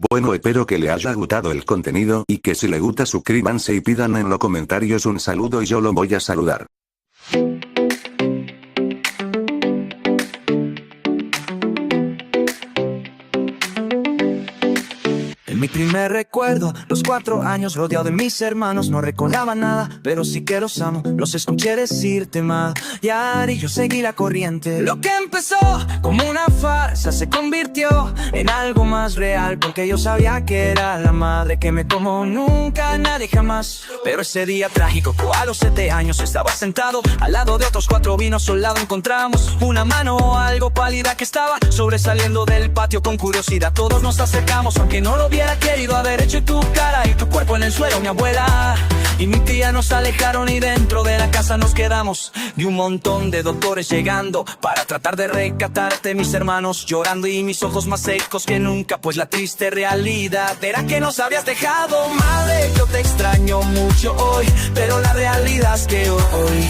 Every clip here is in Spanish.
Bueno, espero que le haya gustado el contenido y que si le gusta suscríbanse y pidan en los comentarios un saludo y yo lo voy a saludar. En mi primer recuerdo, los 4 años rodeado de mis hermanos. No recordaba nada, pero sí que los amo. Los escuché decirte mal y yo seguí la corriente. Lo que empezó como una farsa se convirtió en algo más real, porque yo sabía que era la madre que me tomó nunca, nadie jamás. Pero ese día trágico, a los 7 años estaba sentado al lado de otros 4 vinos. Al lado encontramos una mano algo pálida que estaba sobresaliendo del patio. Con curiosidad todos nos acercamos, aunque no lo viera querido haber hecho. Y tu cara y tu cuerpo en el suelo, mi abuela y mi tía nos alejaron y dentro de la casa nos quedamos. Vi un montón de doctores llegando para tratar de rescatarte, mis hermanos llorando y mis ojos más secos que nunca, pues la triste realidad era que nos habías dejado. Madre, yo te extraño mucho hoy, pero la realidad es que hoy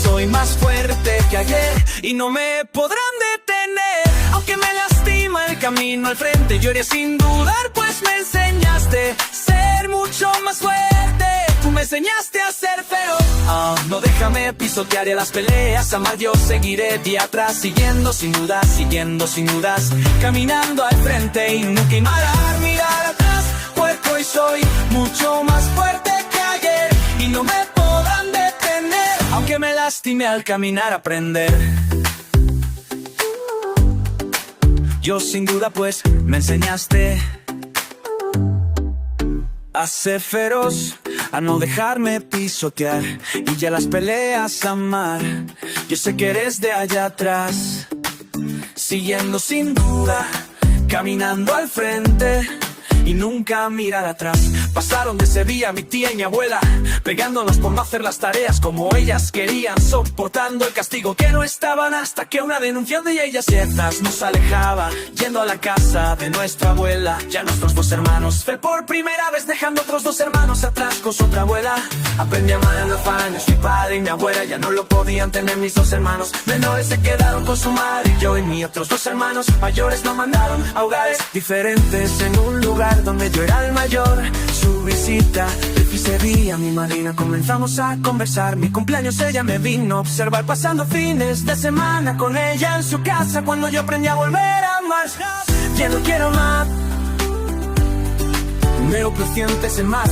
soy más fuerte que ayer y no me podrán detener. Aunque me lastima el camino al frente, yo iré sin dudar, pues me enseñaste a ser mucho más fuerte. Tú me enseñaste a ser feroz. No déjame pisotear y a las peleas amar. Yo seguiré día atrás, siguiendo sin dudas, caminando al frente y nunca mirar atrás, pues hoy soy mucho más fuerte que ayer y no me podrán detener. Aunque me lastime al caminar aprender. Yo sin duda pues me enseñaste a ser feroz, a no dejarme pisotear y ya las peleas amar. Yo sé que eres de allá atrás, siguiendo sin duda, caminando al frente y nunca mirar atrás. Pasaron de Sevilla mi tía y mi abuela, pegándonos por no hacer las tareas como ellas querían, soportando el castigo que no estaban, hasta que una denuncia de ellas ciertas nos alejaba, yendo a la casa de nuestra abuela. Ya nuestros 2 hermanos fue por primera vez, dejando otros 2 hermanos atrás con su otra abuela. Aprendí a amar a los años, mi padre y mi abuela ya no lo podían tener. Mis 2 hermanos menores se quedaron con su madre y yo y mis otros 2 hermanos mayores nos mandaron a hogares diferentes. En un lugar donde yo era el mayor, su visita de pizzería, mi madrina, comenzamos a conversar. Mi cumpleaños ella me vino a observar, pasando fines de semana con ella en su casa, cuando yo aprendí a volver a amar. Ya no quiero más, pero presientes en más,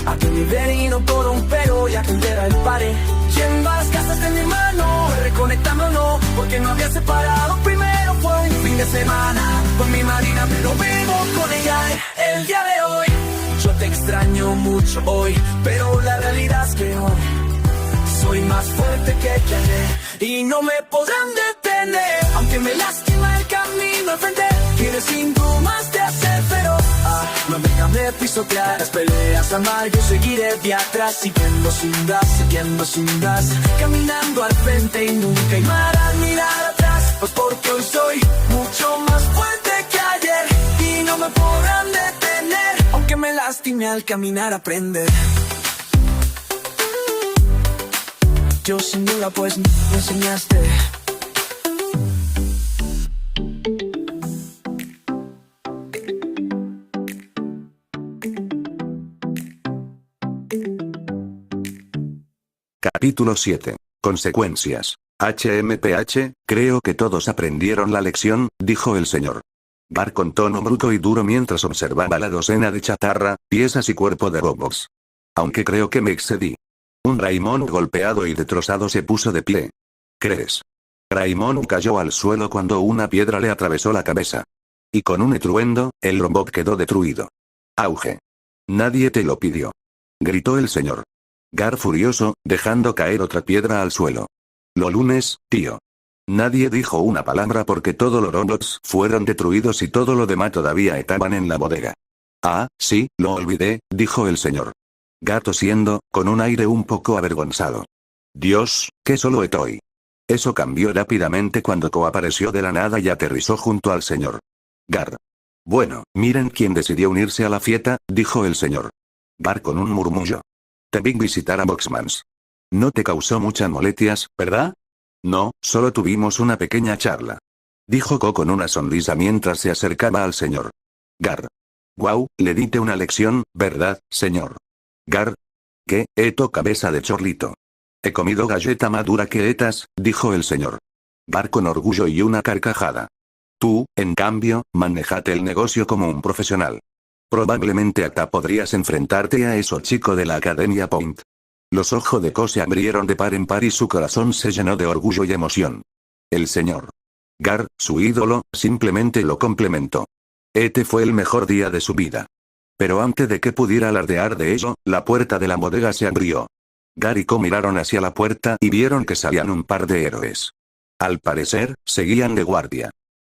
a que mi verino por un pero y a que era el pare. Yendo a las casas de mi hermano, reconectándonos, porque no había separado. Primero fue un fin de semana con mi madrina, pero vivo con ella el día de hoy. Yo te extraño mucho hoy, pero la realidad es que hoy soy más fuerte que ayer y no me podrán detener. Aunque me lastima el camino al frente, quieres sin dudas de hacer feroz. No me déjame pisotear las peleas amar. Yo seguiré de atrás, siguiendo sin dudas, caminando al frente y nunca mirar atrás, pues porque hoy soy mucho más fuerte que ayer y no me podrán detener. Aunque me lastime al caminar aprender. Yo sin duda pues me enseñaste. Capítulo 7. Consecuencias. HMPH, creo que todos aprendieron la lección, dijo el señor Bar con tono bruto y duro mientras observaba la docena de chatarra, piezas y cuerpo de robots. Aunque creo que me excedí. Un Raymond golpeado y destrozado se puso de pie. ¿Crees? Raymond cayó al suelo cuando una piedra le atravesó la cabeza. Y con un estruendo, el robot quedó destruido. Auge. Nadie te lo pidió. Gritó el señor Gar furioso, dejando caer otra piedra al suelo. Lo lunes, tío. Nadie dijo una palabra porque todos los robots fueron destruidos y todo lo demás todavía estaban en la bodega. Ah, sí, lo olvidé, dijo el señor Gar tosiendo, con un aire un poco avergonzado. Dios, que solo estoy. Eso cambió rápidamente cuando coapareció de la nada y aterrizó junto al señor Gar. Bueno, miren quién decidió unirse a la fiesta, dijo el señor Gar con un murmullo. Te vi visitar a Boxmans. No te causó muchas molestias, ¿verdad? No, solo tuvimos una pequeña charla. Dijo Ko con una sonrisa mientras se acercaba al señor Gar. Guau, le diste una lección, ¿verdad, señor? Gar. ¿Qué? Eto cabeza de chorlito. He comido galleta madura que etas, dijo el señor. Gar con orgullo y una carcajada. Tú, en cambio, manejate el negocio como un profesional. Probablemente hasta podrías enfrentarte a esos chicos de la Academia Point. Los ojos de Ko se abrieron de par en par y su corazón se llenó de orgullo y emoción. El señor Gar, su ídolo, simplemente lo complementó. Este fue el mejor día de su vida. Pero antes de que pudiera alardear de ello, la puerta de la bodega se abrió. Gar y Ko miraron hacia la puerta y vieron que salían un par de héroes. Al parecer, seguían de guardia.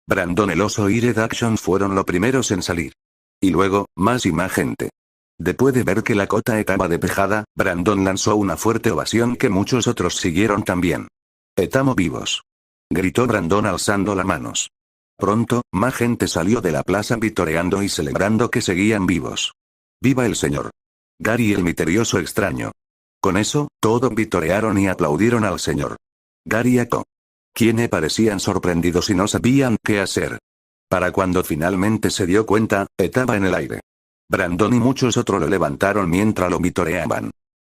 Brandon el oso y Red Action fueron los primeros en salir. Y luego, más y más gente. Después de ver que la cota estaba despejada, Brandon lanzó una fuerte ovación que muchos otros siguieron también. «Estamos vivos», gritó Brandon alzando las manos. Pronto, más gente salió de la plaza vitoreando y celebrando que seguían vivos. ¡Viva el señor Gary el misterioso extraño! Con eso, todos vitorearon y aplaudieron al señor Gary y a Ko, quienes parecían sorprendidos y no sabían qué hacer. Para cuando finalmente se dio cuenta, estaba en el aire. Brandon y muchos otros lo levantaron mientras lo vitoreaban.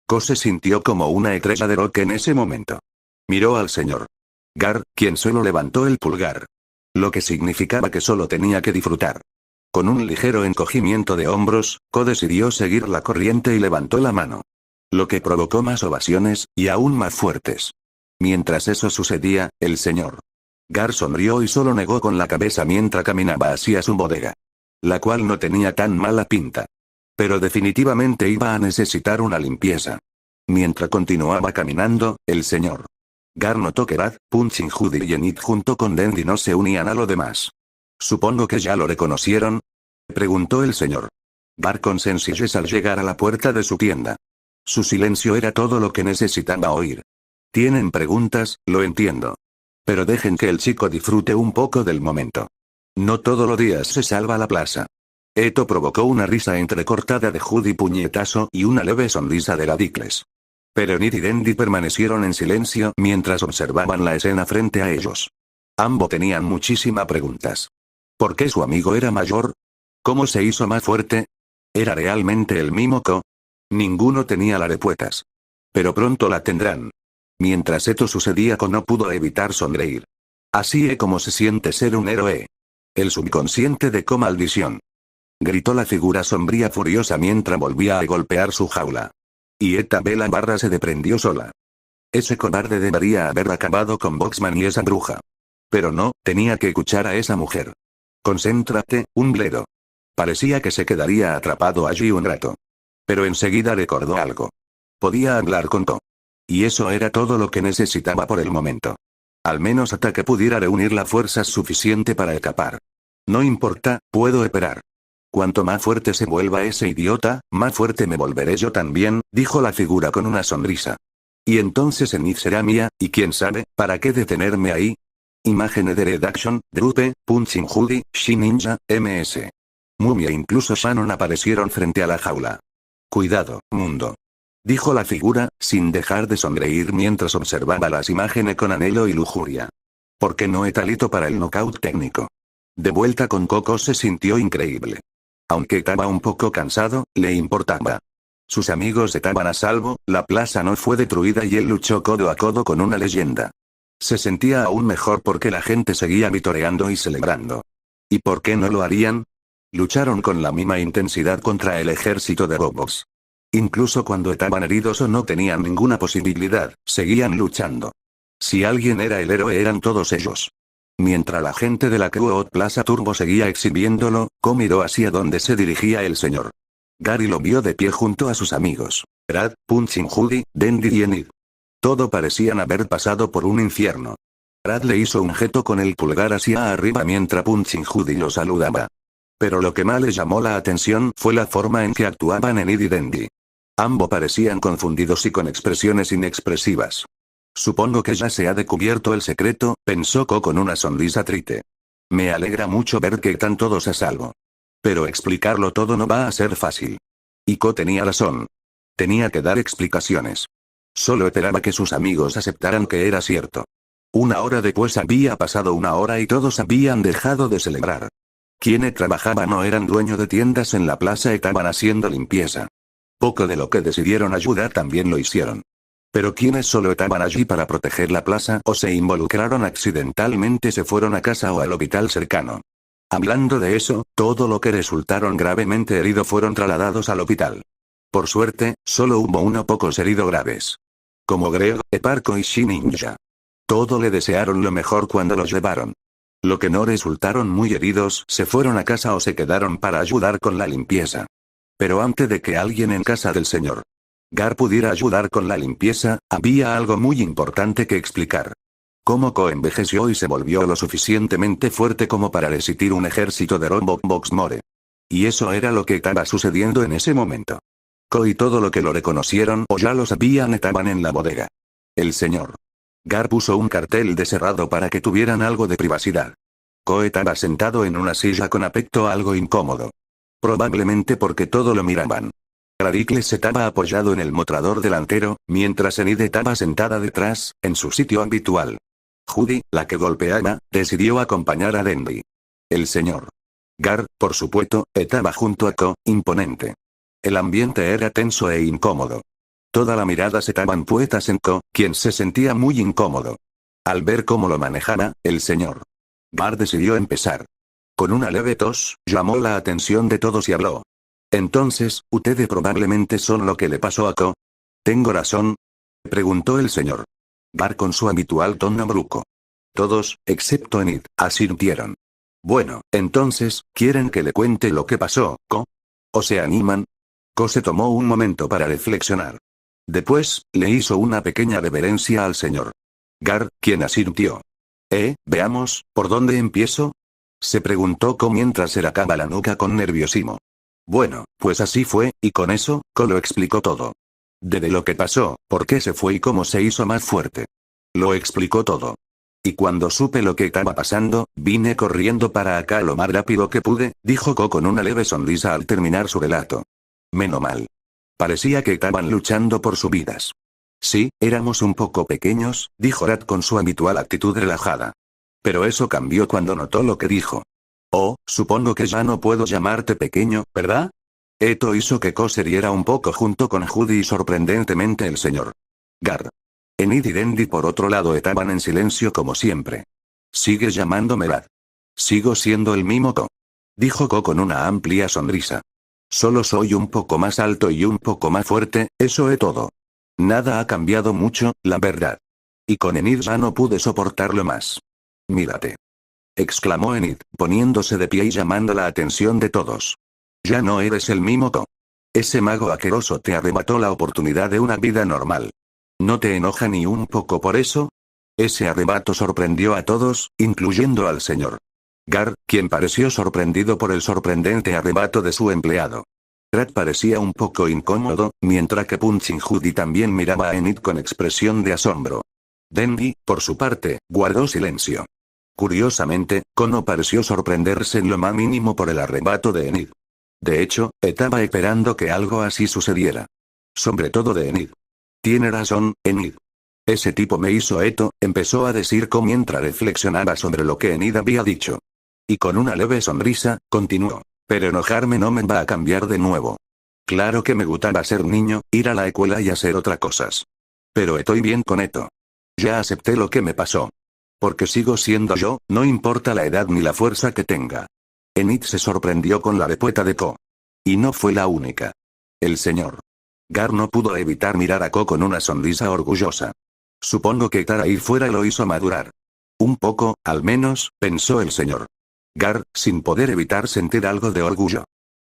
Ko se sintió como una estrella de rock en ese momento. Miró al señor Gar, quien solo levantó el pulgar. Lo que significaba que solo tenía que disfrutar. Con un ligero encogimiento de hombros, Ko decidió seguir la corriente y levantó la mano. Lo que provocó más ovaciones, y aún más fuertes. Mientras eso sucedía, el señor Gar sonrió y solo negó con la cabeza mientras caminaba hacia su bodega. La cual no tenía tan mala pinta. Pero definitivamente iba a necesitar una limpieza. Mientras continuaba caminando, el señor Gar notó que Brad, Punching Judy y Enid junto con Dendy no se unían a lo demás. «¿Supongo que ya lo reconocieron?», preguntó el señor Gar con sencillez al llegar a la puerta de su tienda. Su silencio era todo lo que necesitaba oír. «¿Tienen preguntas? Lo entiendo. Pero dejen que el chico disfrute un poco del momento. No todos los días se salva la plaza». Esto provocó una risa entrecortada de Judy puñetazo y una leve sonrisa de Radicles. Pero Enid y Dendy permanecieron en silencio mientras observaban la escena frente a ellos. Ambos tenían muchísimas preguntas. ¿Por qué su amigo era mayor? ¿Cómo se hizo más fuerte? ¿Era realmente el mismo Ko? Ninguno tenía las respuestas. Pero pronto la tendrán. Mientras esto sucedía, Ko no pudo evitar sonreír. Así es como se siente ser un héroe. El subconsciente de Ko maldición. Gritó la figura sombría furiosa mientras volvía a golpear su jaula. Y esta vela barra se desprendió sola. Ese cobarde debería haber acabado con Boxman y esa bruja. Pero no, tenía que escuchar a esa mujer. Concéntrate, un bledo. Parecía que se quedaría atrapado allí un rato. Pero enseguida recordó algo. Podía hablar con Ko. Y eso era todo lo que necesitaba por el momento. Al menos hasta que pudiera reunir la fuerza suficiente para escapar. No importa, puedo esperar. Cuanto más fuerte se vuelva ese idiota, más fuerte me volveré yo también, dijo la figura con una sonrisa. Y entonces Enid será mía, y quién sabe, ¿para qué detenerme ahí? Imágenes de Red Action, Drupe, Punching Judy, Shi-Ninja, MS. Mumia e incluso Shannon aparecieron frente a la jaula. Cuidado, mundo. Dijo la figura, sin dejar de sonreír mientras observaba las imágenes con anhelo y lujuria. ¿Por qué no está listo para el knockout técnico? De vuelta con Coco se sintió increíble. Aunque estaba un poco cansado, le importaba. Sus amigos estaban a salvo, la plaza no fue destruida y él luchó codo a codo con una leyenda. Se sentía aún mejor porque la gente seguía vitoreando y celebrando. ¿Y por qué no lo harían? Lucharon con la misma intensidad contra el ejército de robots. Incluso cuando estaban heridos o no tenían ninguna posibilidad, seguían luchando. Si alguien era el héroe eran todos ellos. Mientras la gente de la Crowd Plaza Turbo seguía exhibiéndolo, Ko miró hacia donde se dirigía el señor Gary lo vio de pie junto a sus amigos Brad, Punching Judy, Dendy y Enid. Todo parecían haber pasado por un infierno. Brad le hizo un gesto con el pulgar hacia arriba mientras Punching Judy lo saludaba. Pero lo que más le llamó la atención fue la forma en que actuaban Enid y Dendy. Ambos parecían confundidos y con expresiones inexpresivas. Supongo que ya se ha descubierto el secreto, pensó Ko con una sonrisa triste. Me alegra mucho ver que están todos a salvo. Pero explicarlo todo no va a ser fácil. Y Ko tenía razón. Tenía que dar explicaciones. Solo esperaba que sus amigos aceptaran que era cierto. Una hora después había pasado una hora y todos habían dejado de celebrar. Quienes trabajaban o eran dueños de tiendas en la plaza estaban haciendo limpieza. Poco de lo que decidieron ayudar también lo hicieron. Pero quienes solo estaban allí para proteger la plaza o se involucraron accidentalmente se fueron a casa o al hospital cercano. Hablando de eso, todo lo que resultaron gravemente heridos fueron trasladados al hospital. Por suerte, solo hubo unos pocos heridos graves. Como Greg, Eparco y Shininja. Todo le desearon lo mejor cuando los llevaron. Lo que no resultaron muy heridos se fueron a casa o se quedaron para ayudar con la limpieza. Pero antes de que alguien en casa del señor Gar pudiera ayudar con la limpieza, había algo muy importante que explicar. Cómo Ko envejeció y se volvió lo suficientemente fuerte como para resistir un ejército de Boxmore. Y eso era lo que estaba sucediendo en ese momento. Ko y todo lo que lo reconocieron o ya lo sabían estaban en la bodega. El señor Gar puso un cartel de cerrado para que tuvieran algo de privacidad. Ko estaba sentado en una silla con aspecto algo incómodo. Probablemente porque todo lo miraban. Radicles estaba apoyado en el mostrador delantero, mientras Enid estaba sentada detrás, en su sitio habitual. Judy, la que golpeaba, decidió acompañar a Dendy. El señor Gar, por supuesto, estaba junto a Ko, imponente. El ambiente era tenso e incómodo. Toda la mirada estaban puestas en Ko, quien se sentía muy incómodo. Al ver cómo lo manejaba, el señor Gar decidió empezar. Con una leve tos, llamó la atención de todos y habló. Entonces, ustedes probablemente son lo que le pasó a Ko. ¿Tengo razón? Preguntó el señor Gar con su habitual tono bruco. Todos, excepto Enid, asintieron. Bueno, entonces, ¿quieren que le cuente lo que pasó, Ko? ¿O se animan? Ko se tomó un momento para reflexionar. Después, le hizo una pequeña reverencia al señor Gar, quien asintió. Veamos, ¿por dónde empiezo? Se preguntó Ko mientras se racaba la nuca con nerviosismo. Bueno, pues así fue, y con eso, Ko lo explicó todo. Desde lo que pasó, por qué se fue y cómo se hizo más fuerte. Lo explicó todo. Y cuando supe lo que estaba pasando, vine corriendo para acá lo más rápido que pude, dijo Ko con una leve sonrisa al terminar su relato. Menos mal. Parecía que estaban luchando por sus vidas. Sí, éramos un poco pequeños, dijo Rat con su habitual actitud relajada. Pero eso cambió cuando notó lo que dijo. Oh, supongo que ya no puedo llamarte pequeño, ¿verdad? Esto hizo que Ko se riera un poco junto con Judy y sorprendentemente el señor Gar. Enid y Dendy por otro lado estaban en silencio como siempre. ¿Sigues llamándome Dad? Sigo siendo el mismo Ko. Dijo Ko con una amplia sonrisa. Solo soy un poco más alto y un poco más fuerte, eso es todo. Nada ha cambiado mucho, la verdad. Y con Enid ya no pude soportarlo más. Mírate. Exclamó Enid, poniéndose de pie y llamando la atención de todos. Ya no eres el mismo Ko. Ese mago asqueroso te arrebató la oportunidad de una vida normal. ¿No te enoja ni un poco por eso? Ese arrebato sorprendió a todos, incluyendo al señor Gar, quien pareció sorprendido por el sorprendente arrebato de su empleado. Rat parecía un poco incómodo, mientras que Punching Judy también miraba a Enid con expresión de asombro. Dendy, por su parte, guardó silencio. Curiosamente, Ko no pareció sorprenderse en lo más mínimo por el arrebato de Enid. De hecho, estaba esperando que algo así sucediera. Sobre todo de Enid. Tiene razón, Enid. Ese tipo me hizo esto, empezó a decir Ko mientras reflexionaba sobre lo que Enid había dicho. Y con una leve sonrisa, continuó. Pero enojarme no me va a cambiar de nuevo. Claro que me gustaba ser niño, ir a la escuela y hacer otras cosas. Pero estoy bien con esto. Ya acepté lo que me pasó. Porque sigo siendo yo, no importa la edad ni la fuerza que tenga. Enid se sorprendió con la respuesta de Ko. Y no fue la única. El señor Gar no pudo evitar mirar a Ko con una sonrisa orgullosa. Supongo que estar ahí fuera lo hizo madurar. Un poco, al menos, pensó el señor Gar, sin poder evitar sentir algo de orgullo.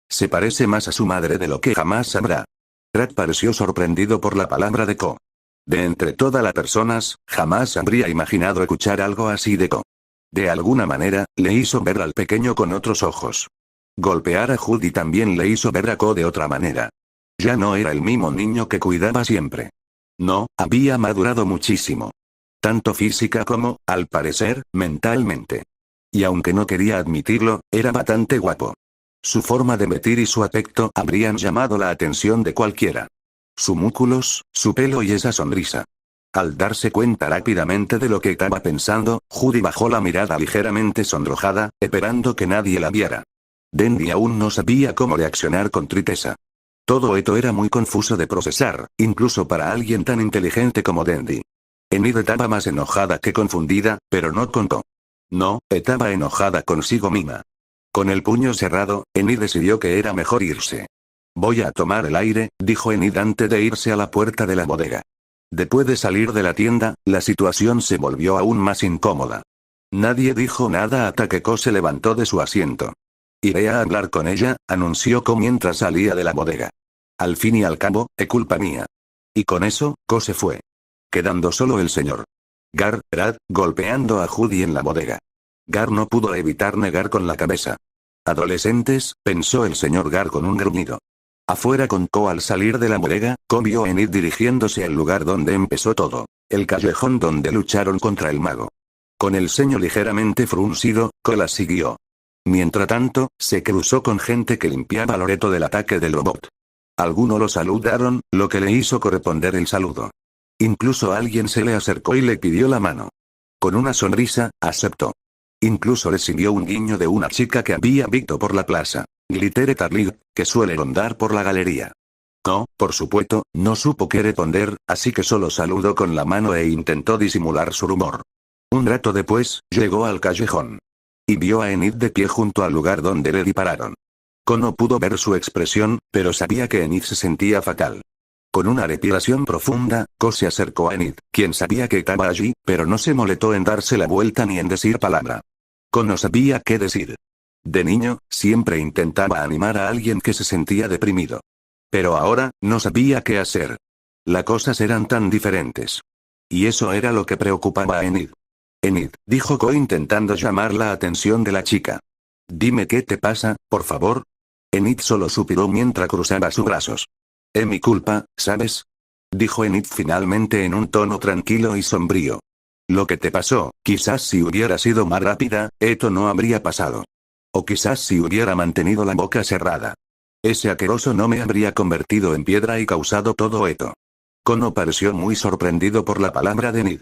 Se parece más a su madre de lo que jamás sabrá. Rat pareció sorprendido por la palabra de Ko. De entre todas las personas, jamás habría imaginado escuchar algo así de Ko. De alguna manera, le hizo ver al pequeño con otros ojos. Golpear a Judy también le hizo ver a Ko de otra manera. Ya no era el mismo niño que cuidaba siempre. No, había madurado muchísimo. Tanto física como, al parecer, mentalmente. Y aunque no quería admitirlo, era bastante guapo. Su forma de vestir y su aspecto habrían llamado la atención de cualquiera. Sus músculos, su pelo y esa sonrisa. Al darse cuenta rápidamente de lo que estaba pensando, Judy bajó la mirada ligeramente sonrojada, esperando que nadie la viera. Dendy aún no sabía cómo reaccionar con tristeza. Todo esto era muy confuso de procesar, incluso para alguien tan inteligente como Dendy. Enid estaba más enojada que confundida, pero no contó. No, estaba enojada consigo misma. Con el puño cerrado, Enid decidió que era mejor irse. Voy a tomar el aire, dijo Enid antes de irse a la puerta de la bodega. Después de salir de la tienda, la situación se volvió aún más incómoda. Nadie dijo nada hasta que Ko se levantó de su asiento. Iré a hablar con ella, anunció Ko mientras salía de la bodega. Al fin y al cabo, es culpa mía. Y con eso, Ko se fue. Quedando solo el señor Garrett, golpeando a Judy en la bodega. Gar no pudo evitar negar con la cabeza. Adolescentes, pensó el señor Gar con un gruñido. Afuera con Ko al salir de la bodega, Ko vio a Enid dirigiéndose al lugar donde empezó todo, el callejón donde lucharon contra el mago. Con el ceño ligeramente fruncido, Ko la siguió. Mientras tanto, se cruzó con gente que limpiaba loreto del ataque del robot. Algunos lo saludaron, lo que le hizo corresponder el saludo. Incluso alguien se le acercó y le pidió la mano. Con una sonrisa, aceptó. Incluso recibió un guiño de una chica que había visto por la plaza, Glitter Tarlig, que suele rondar por la galería. No, por supuesto, no supo qué responder, así que solo saludó con la mano e intentó disimular su rumor. Un rato después, llegó al callejón. Y vio a Enid de pie junto al lugar donde le dispararon. Ko no pudo ver su expresión, pero sabía que Enid se sentía fatal. Con una respiración profunda, Ko se acercó a Enid, quien sabía que estaba allí, pero no se molestó en darse la vuelta ni en decir palabra. Ko no sabía qué decir. De niño, siempre intentaba animar a alguien que se sentía deprimido. Pero ahora, no sabía qué hacer. Las cosas eran tan diferentes. Y eso era lo que preocupaba a Enid. Enid, dijo Ko intentando llamar la atención de la chica. Dime qué te pasa, por favor. Enid solo suspiró mientras cruzaba sus brazos. Es mi culpa, ¿sabes? Dijo Enid finalmente en un tono tranquilo y sombrío. Lo que te pasó, quizás si hubiera sido más rápida, esto no habría pasado. O quizás si hubiera mantenido la boca cerrada. Ese asqueroso no me habría convertido en piedra y causado todo esto. Ko no pareció muy sorprendido por la palabra de Enid.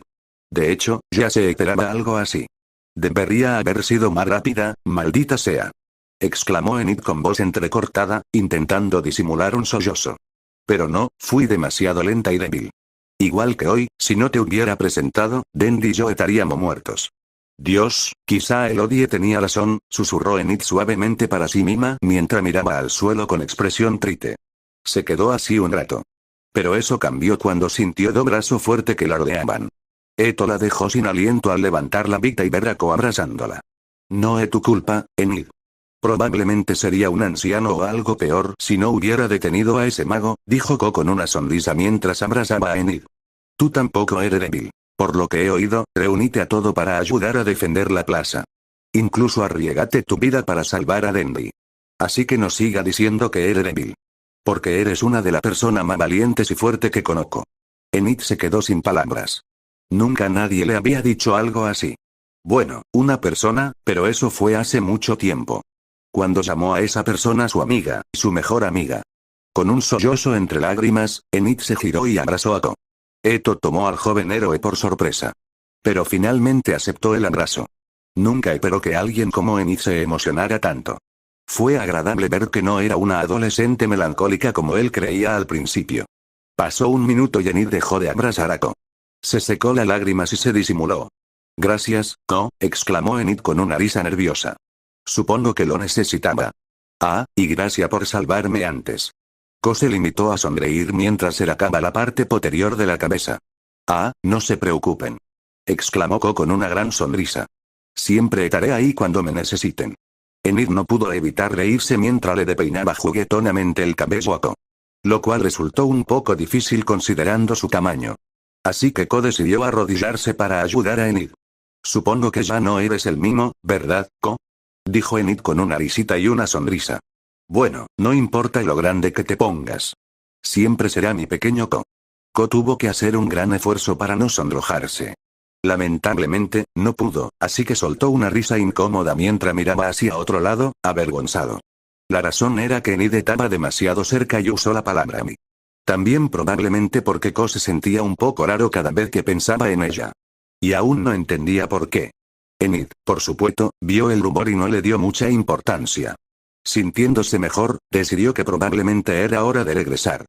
De hecho, ya se esperaba algo así. Debería haber sido más rápida, maldita sea. Exclamó Enid con voz entrecortada, intentando disimular un sollozo. Pero no, fui demasiado lenta y débil. Igual que hoy, si no te hubiera presentado, Dendy y yo estaríamos muertos. Dios, quizá Elodie tenía razón, susurró Enid suavemente para sí misma mientras miraba al suelo con expresión triste. Se quedó así un rato. Pero eso cambió cuando sintió dos brazos fuertes que la rodeaban. Esto la dejó sin aliento al levantar la vista y ver a Ko abrazándola. No es tu culpa, Enid. Probablemente sería un anciano o algo peor si no hubiera detenido a ese mago, dijo Ko con una sonrisa mientras abrazaba a Enid. Tú tampoco eres débil. Por lo que he oído, reúnite a todo para ayudar a defender la plaza. Incluso arriesgate tu vida para salvar a Dendy. Así que no siga diciendo que eres débil. Porque eres una de las personas más valientes y fuertes que conozco. Enid se quedó sin palabras. Nunca nadie le había dicho algo así. Bueno, una persona, pero eso fue hace mucho tiempo. Cuando llamó a esa persona su amiga, su mejor amiga. Con un sollozo entre lágrimas, Enid se giró y abrazó a Ko. Esto tomó al joven héroe por sorpresa. Pero finalmente aceptó el abrazo. Nunca esperó que alguien como Enid se emocionara tanto. Fue agradable ver que no era una adolescente melancólica como él creía al principio. Pasó un minuto y Enid dejó de abrazar a Ko. Se secó las lágrimas y se disimuló. Gracias, Ko, exclamó Enid con una risa nerviosa. Supongo que lo necesitaba. Ah, y gracias por salvarme antes. Ko se limitó a sonreír mientras se lacaba la parte posterior de la cabeza. Ah, no se preocupen. Exclamó Ko con una gran sonrisa. Siempre estaré ahí cuando me necesiten. Enid no pudo evitar reírse mientras le despeinaba juguetonamente el cabello a Ko. Lo cual resultó un poco difícil considerando su tamaño. Así que Ko decidió arrodillarse para ayudar a Enid. Supongo que ya no eres el mismo, ¿verdad, Ko? Dijo Enid con una risita y una sonrisa. Bueno, no importa lo grande que te pongas. Siempre será mi pequeño Ko. Ko tuvo que hacer un gran esfuerzo para no sonrojarse. Lamentablemente, no pudo, así que soltó una risa incómoda mientras miraba hacia otro lado, avergonzado. La razón era que Enid estaba demasiado cerca y usó la palabra mi. También probablemente porque Ko se sentía un poco raro cada vez que pensaba en ella. Y aún no entendía por qué. Enid, por supuesto, vio el rumor y no le dio mucha importancia. Sintiéndose mejor, decidió que probablemente era hora de regresar.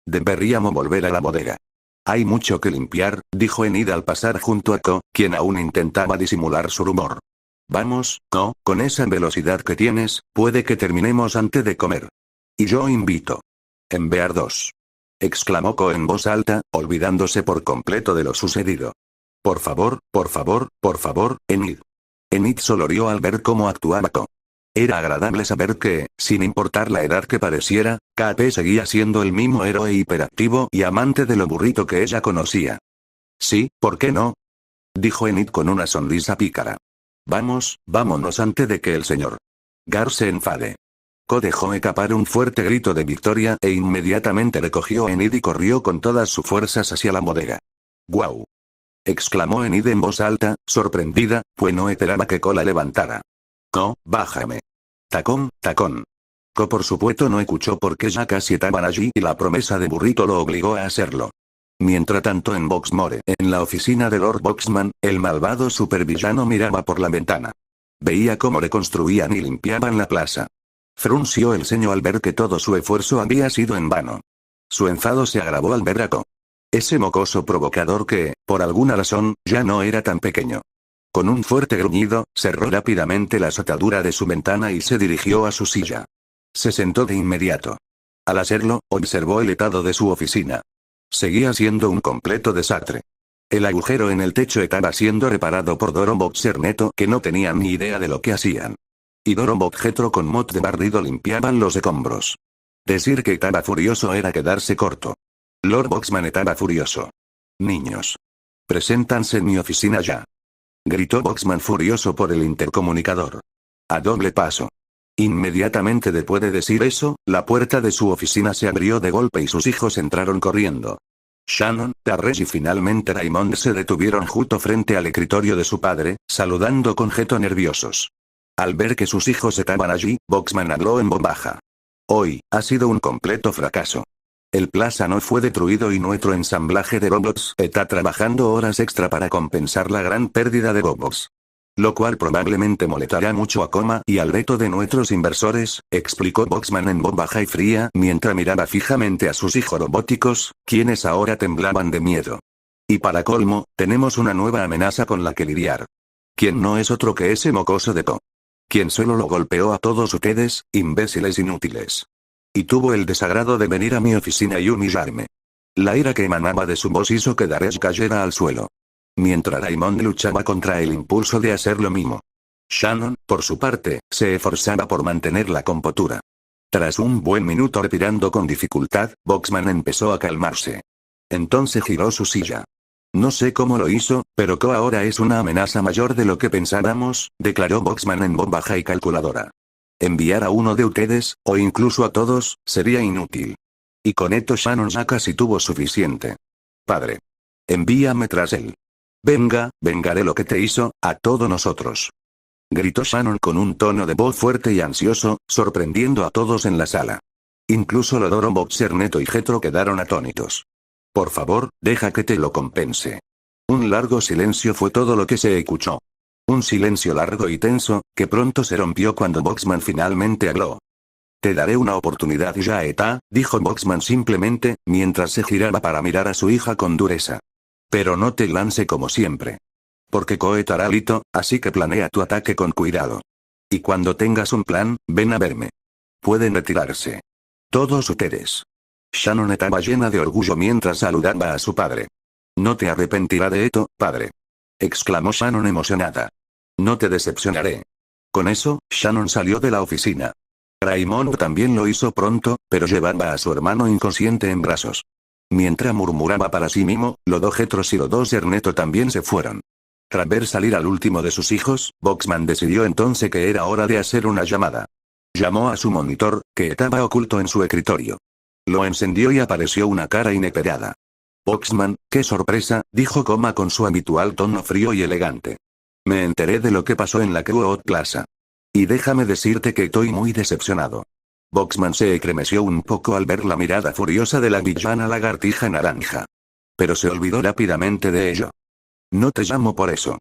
Deberíamos volver a la bodega. Hay mucho que limpiar, dijo Enid al pasar junto a Ko, quien aún intentaba disimular su rumor. Vamos, Ko, con esa velocidad que tienes, puede que terminemos antes de comer. Y yo invito. Enviar 2. Exclamó Ko en voz alta, olvidándose por completo de lo sucedido. Por favor, Enid. Enid solo rió al ver cómo actuaba Ko. Era agradable saber que, sin importar la edad que pareciera, KP seguía siendo el mismo héroe hiperactivo y amante de lo burrito que ella conocía. Sí, ¿por qué no? Dijo Enid con una sonrisa pícara. Vámonos antes de que el señor Gar se enfade. Ko dejó escapar un fuerte grito de victoria e inmediatamente recogió a Enid y corrió con todas sus fuerzas hacia la bodega. ¡Guau! Exclamó Enid en voz alta, sorprendida, pues no esperaba que Ko la levantara. Ko, bájame. Tacón. Ko por supuesto no escuchó porque ya casi estaban allí y la promesa de burrito lo obligó a hacerlo. Mientras tanto en Boxmore, en la oficina de Lord Boxman, el malvado supervillano miraba por la ventana. Veía cómo reconstruían y limpiaban la plaza. Frunció el ceño al ver que todo su esfuerzo había sido en vano. Su enfado se agravó al ver a Ko. Ese mocoso provocador que, por alguna razón, ya no era tan pequeño. Con un fuerte gruñido, cerró rápidamente la atadura de su ventana y se dirigió a su silla. Se sentó de inmediato. Al hacerlo, observó el estado de su oficina. Seguía siendo un completo desastre. El agujero en el techo estaba siendo reparado por Dorobot Serneto, que no tenían ni idea de lo que hacían. Y Dorobot Jetro con mop de barrido limpiaban los escombros. Decir que estaba furioso era quedarse corto. Lord Boxman estaba furioso. Niños. Preséntanse en mi oficina ya. Gritó Boxman furioso por el intercomunicador. A doble paso. Inmediatamente después de decir eso, la puerta de su oficina se abrió de golpe y sus hijos entraron corriendo. Shannon, Tarrés y finalmente Raymond se detuvieron justo frente al escritorio de su padre, saludando con gesto nerviosos. Al ver que sus hijos estaban allí, Boxman habló en voz baja. Hoy, ha sido un completo fracaso. El plaza no fue destruido y nuestro ensamblaje de robots está trabajando horas extra para compensar la gran pérdida de robots. Lo cual probablemente molestará mucho a Coma y al resto de nuestros inversores, explicó Boxman en voz baja y fría mientras miraba fijamente a sus hijos robóticos, quienes ahora temblaban de miedo. Y para colmo, tenemos una nueva amenaza con la que lidiar. Quien no es otro que ese mocoso de Ko. Quien solo lo golpeó a todos ustedes, imbéciles inútiles. Y tuvo el desagrado de venir a mi oficina y humillarme. La ira que emanaba de su voz hizo que Daresh cayera al suelo. Mientras Raymond luchaba contra el impulso de hacer lo mismo. Shannon, por su parte, se esforzaba por mantener la compostura. Tras un buen minuto respirando con dificultad, Boxman empezó a calmarse. Entonces giró su silla. No sé cómo lo hizo, pero Ko ahora es una amenaza mayor de lo que pensábamos, declaró Boxman en voz baja y calculadora. Enviar a uno de ustedes, o incluso a todos, sería inútil. Y con esto Shannon ya casi tuvo suficiente. Padre. Envíame tras él. Vengaré lo que te hizo, a todos nosotros. Gritó Shannon con un tono de voz fuerte y ansioso, sorprendiendo a todos en la sala. Incluso Dorobot Serneto y Jetro quedaron atónitos. Por favor, deja que te lo compense. Un largo silencio fue todo lo que se escuchó. Un silencio largo y tenso, que pronto se rompió cuando Boxman finalmente habló. Te daré una oportunidad y ya está, dijo Boxman simplemente, mientras se giraba para mirar a su hija con dureza. Pero no te lance como siempre. Porque Ko estará listo, así que planea tu ataque con cuidado. Y cuando tengas un plan, ven a verme. Pueden retirarse. Todos ustedes. Shannon estaba llena de orgullo mientras saludaba a su padre. No te arrepentirás de esto, padre. Exclamó Shannon emocionada. No te decepcionaré. Con eso, Shannon salió de la oficina. Raymond también lo hizo pronto, pero llevaba a su hermano inconsciente en brazos. Mientras murmuraba para sí mismo, los dos Jetros y los dos Ernesto también se fueron. Tras ver salir al último de sus hijos, Boxman decidió entonces que era hora de hacer una llamada. Llamó a su monitor, que estaba oculto en su escritorio. Lo encendió y apareció una cara inesperada. Boxman, qué sorpresa, dijo Coma con su habitual tono frío y elegante. Me enteré de lo que pasó en la Quote Plaza. Y déjame decirte que estoy muy decepcionado. Boxman se estremeció un poco al ver la mirada furiosa de la villana lagartija naranja. Pero se olvidó rápidamente de ello. No te llamo por eso.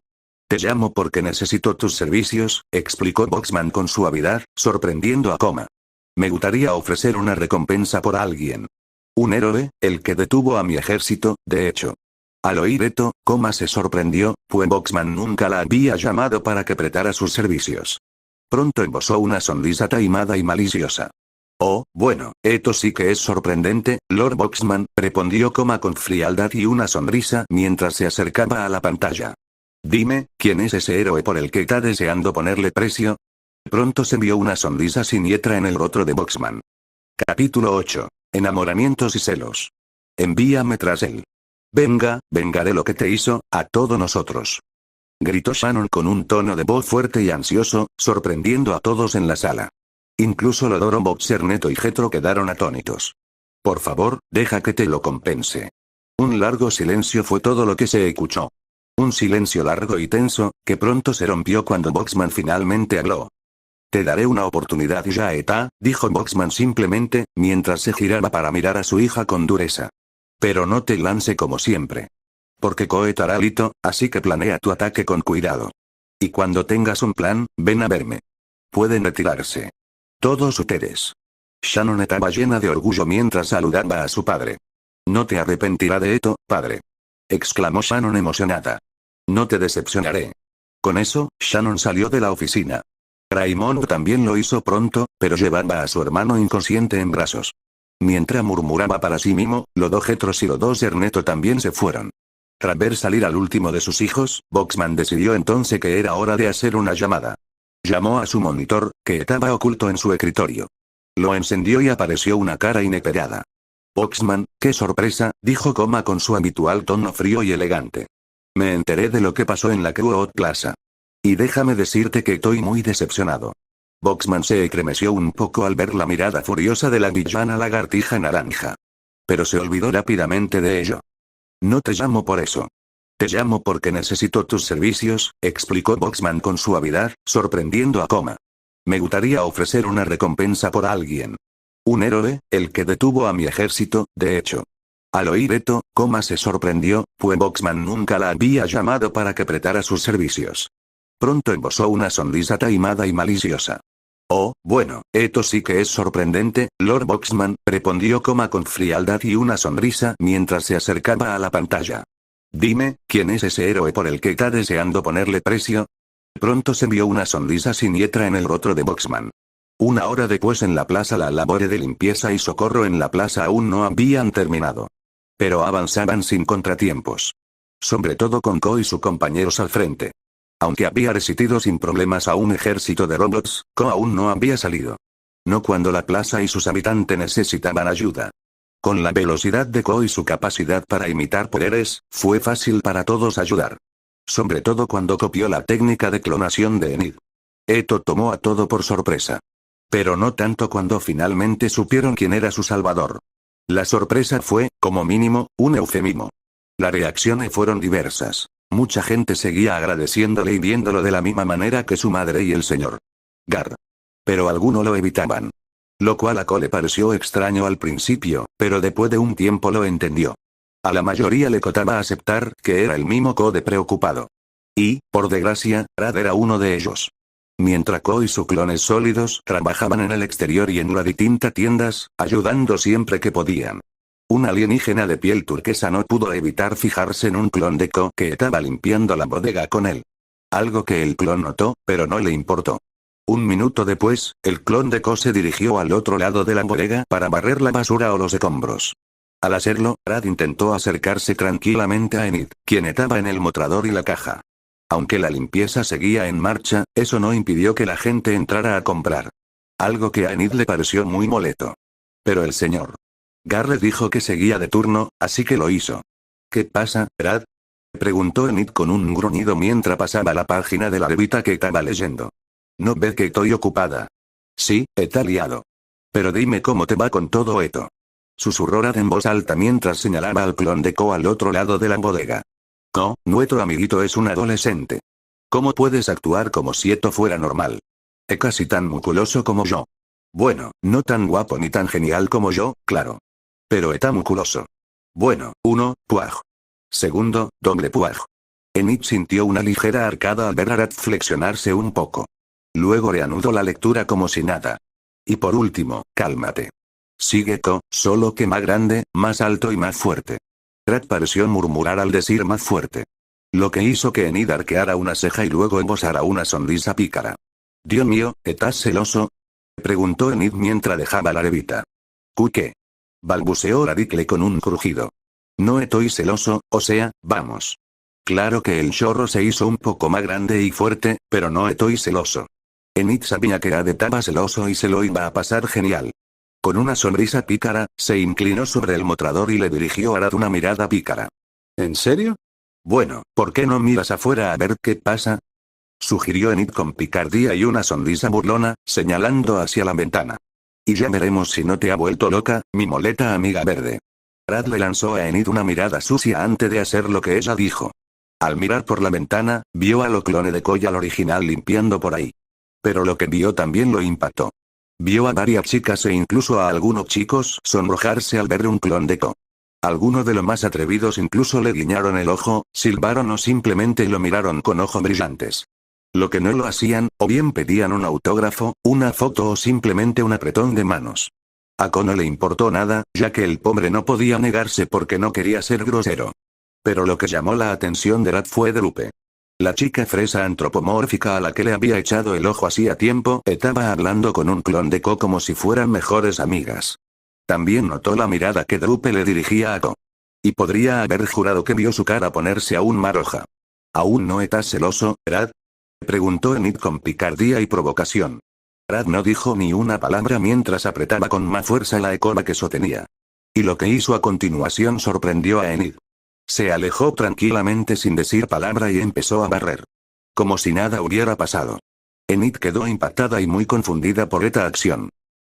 Te llamo porque necesito tus servicios, explicó Boxman con suavidad, sorprendiendo a Koma. Me gustaría ofrecer una recompensa por alguien. Un héroe, el que detuvo a mi ejército, de hecho. Al oír esto, Koma se sorprendió, pues Boxman nunca la había llamado para que prestara sus servicios. Pronto esbozó una sonrisa taimada y maliciosa. Oh, bueno, esto sí que es sorprendente, Lord Boxman, respondió Koma con frialdad y una sonrisa mientras se acercaba a la pantalla. Dime, ¿quién es ese héroe por el que está deseando ponerle precio? Pronto se vio una sonrisa siniestra en el rostro de Boxman. Capítulo 8. Enamoramientos y celos. Envíame tras él. Venga, vengaré lo que te hizo, a todos nosotros. Gritó Shannon con un tono de voz fuerte y ansioso, sorprendiendo a todos en la sala. Incluso Lodoro, Boxer, Neto y Jetro quedaron atónitos. Por favor, deja que te lo compense. Un largo silencio fue todo lo que se escuchó. Un silencio largo y tenso, que pronto se rompió cuando Boxman finalmente habló. Te daré una oportunidad y ya está, dijo Boxman simplemente, mientras se giraba para mirar a su hija con dureza. Pero no te lance como siempre. Porque Koe estará listo, así que planea tu ataque con cuidado. Y cuando tengas un plan, ven a verme. Pueden retirarse. Todos ustedes. Shannon estaba llena de orgullo mientras saludaba a su padre. No te arrepentirás de esto, padre. Exclamó Shannon emocionada. No te decepcionaré. Con eso, Shannon salió de la oficina. Raymond también lo hizo pronto, pero llevaba a su hermano inconsciente en brazos. Mientras murmuraba para sí mismo, los dos Jetros y los dos Ernesto también se fueron. Tras ver salir al último de sus hijos, Boxman decidió entonces que era hora de hacer una llamada. Llamó a su monitor, que estaba oculto en su escritorio. Lo encendió y apareció una cara inesperada. Boxman, qué sorpresa, dijo Koma con su habitual tono frío y elegante. Me enteré de lo que pasó en la Crowd Plaza. Y déjame decirte que estoy muy decepcionado. Boxman se estremeció un poco al ver la mirada furiosa de la villana lagartija naranja. Pero se olvidó rápidamente de ello. No te llamo por eso. Te llamo porque necesito tus servicios, explicó Boxman con suavidad, sorprendiendo a Koma. Me gustaría ofrecer una recompensa por alguien. Un héroe, el que detuvo a mi ejército, de hecho. Al oír esto, Koma se sorprendió, pues Boxman nunca la había llamado para que prestara sus servicios. Pronto esbozó una sonrisa taimada y maliciosa. Oh, bueno, esto sí que es sorprendente, Lord Boxman, respondió Koma con frialdad y una sonrisa mientras se acercaba a la pantalla. Dime, ¿quién es ese héroe por el que está deseando ponerle precio? Pronto se vio una sonrisa siniestra en el rostro de Boxman. Una hora después en la plaza la labor de limpieza y socorro en la plaza aún no habían terminado. Pero avanzaban sin contratiempos. Sobre todo con Ko y sus compañeros al frente. Aunque había resistido sin problemas a un ejército de robots, Ko aún no había salido. No cuando la plaza y sus habitantes necesitaban ayuda. Con la velocidad de Ko y su capacidad para imitar poderes, fue fácil para todos ayudar. Sobre todo cuando copió la técnica de clonación de Enid. Esto tomó a todo por sorpresa. Pero no tanto cuando finalmente supieron quién era su salvador. La sorpresa fue, como mínimo, un eufemismo. Las reacciones fueron diversas. Mucha gente seguía agradeciéndole y viéndolo de la misma manera que su madre y el señor Gar. Pero algunos lo evitaban. Lo cual a Ko le pareció extraño al principio, pero después de un tiempo lo entendió. A la mayoría le costaba aceptar que era el mismo Ko de preocupado. Y, por desgracia, Rad era uno de ellos. Mientras Ko y sus clones sólidos trabajaban en el exterior y en las distintas tiendas, ayudando siempre que podían. Un alienígena de piel turquesa no pudo evitar fijarse en un clon de Ko que estaba limpiando la bodega con él. Algo que el clon notó, pero no le importó. Un minuto después, el clon de Ko se dirigió al otro lado de la bodega para barrer la basura o los escombros. Al hacerlo, Rad intentó acercarse tranquilamente a Enid, quien estaba en el mostrador y la caja. Aunque la limpieza seguía en marcha, eso no impidió que la gente entrara a comprar. Algo que a Enid le pareció muy molesto. Pero el señor Garrett dijo que seguía de turno, así que lo hizo. ¿Qué pasa, Rad? Preguntó Enid con un gruñido mientras pasaba la página de la revista que estaba leyendo. ¿No ves que estoy ocupada? Sí, está liado. Pero dime cómo te va con todo esto. Susurró Rad en voz alta mientras señalaba al clon de Ko al otro lado de la bodega. Ko, nuestro amiguito es un adolescente. ¿Cómo puedes actuar como si esto fuera normal? Es casi tan musculoso como yo. Bueno, no tan guapo ni tan genial como yo, claro. Pero está musculoso. Bueno, 1, puaj. Segundo, doble puaj. Enid sintió una ligera arcada al ver a Rad flexionarse un poco. Luego reanudó la lectura como si nada. Y por último, cálmate. Sigue Ko, solo que más grande, más alto y más fuerte. Rad pareció murmurar al decir más fuerte. Lo que hizo que Enid arqueara una ceja y luego esbozara una sonrisa pícara. Dios mío, ¿estás celoso? Preguntó Enid mientras dejaba la levita. ¿Qué? Balbuceó Radicle con un crujido. No estoy celoso, o sea, vamos. Claro que el chorro se hizo un poco más grande y fuerte, pero no estoy celoso. Enid sabía que Rad estaba celoso y se lo iba a pasar genial. Con una sonrisa pícara, se inclinó sobre el mostrador y le dirigió a Rad una mirada pícara. ¿En serio? Bueno, ¿por qué no miras afuera a ver qué pasa? Sugirió Enid con picardía y una sonrisa burlona, señalando hacia la ventana. Y ya veremos si no te ha vuelto loca, mi moleta amiga verde. Rad le lanzó a Enid una mirada sucia antes de hacer lo que ella dijo. Al mirar por la ventana, vio a los clones de Ko y al original limpiando por ahí. Pero lo que vio también lo impactó. Vio a varias chicas e incluso a algunos chicos sonrojarse al ver un clon de Ko. Algunos de los más atrevidos incluso le guiñaron el ojo, silbaron o simplemente lo miraron con ojos brillantes. Lo que no lo hacían, o bien pedían un autógrafo, una foto o simplemente un apretón de manos. A Ko no le importó nada, ya que el pobre no podía negarse porque no quería ser grosero. Pero lo que llamó la atención de Rad fue Drupe. La chica fresa antropomórfica a la que le había echado el ojo hacía tiempo, estaba hablando con un clon de Ko como si fueran mejores amigas. También notó la mirada que Drupe le dirigía a Ko. Y podría haber jurado que vio su cara ponerse aún más roja. ¿Aún no estás celoso, Rad? Preguntó Enid con picardía y provocación. Rad no dijo ni una palabra mientras apretaba con más fuerza la escoba que sostenía. Y lo que hizo a continuación sorprendió a Enid. Se alejó tranquilamente sin decir palabra y empezó a barrer. Como si nada hubiera pasado. Enid quedó impactada y muy confundida por esta acción.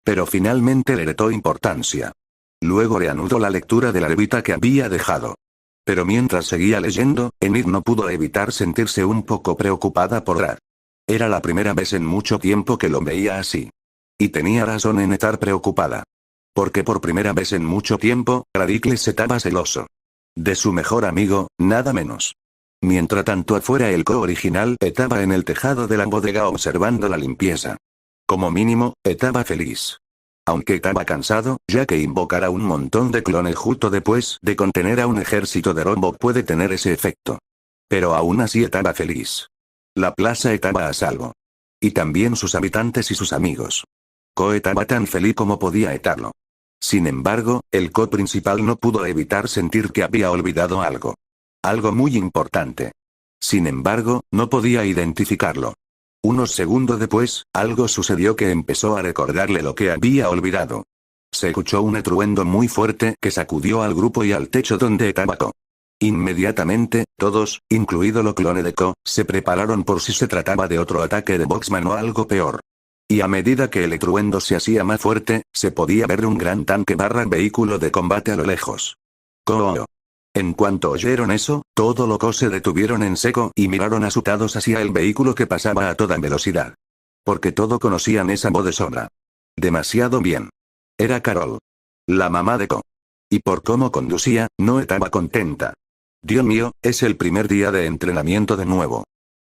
Pero finalmente le retó importancia. Luego reanudó la lectura de la levita que había dejado. Pero mientras seguía leyendo, Enid no pudo evitar sentirse un poco preocupada por Rad. Era la primera vez en mucho tiempo que lo veía así. Y tenía razón en estar preocupada. Porque por primera vez en mucho tiempo, Radicles estaba celoso. De su mejor amigo, nada menos. Mientras tanto afuera el Ko original estaba en el tejado de la bodega observando la limpieza. Como mínimo, estaba feliz. Aunque estaba cansado, ya que invocar a un montón de clones justo después de contener a un ejército de robots puede tener ese efecto. Pero aún así estaba feliz. La plaza estaba a salvo. Y también sus habitantes y sus amigos. Ko estaba tan feliz como podía estarlo. Sin embargo, el Ko principal no pudo evitar sentir que había olvidado algo. Algo muy importante. Sin embargo, no podía identificarlo. Unos segundos después, algo sucedió que empezó a recordarle lo que había olvidado. Se escuchó un estruendo muy fuerte que sacudió al grupo y al techo donde estaba Ko. Inmediatamente, todos, incluido los clones de Ko, se prepararon por si se trataba de otro ataque de Boxman o algo peor. Y a medida que el estruendo se hacía más fuerte, se podía ver un gran tanque / vehículo de combate a lo lejos. Ko. En cuanto oyeron eso, todos los Ko se detuvieron en seco y miraron asustados hacia el vehículo que pasaba a toda velocidad. Porque todos conocían esa voz de sobra. Demasiado bien. Era Carol. La mamá de Ko. Y por cómo conducía, no estaba contenta. Dios mío, es el primer día de entrenamiento de nuevo.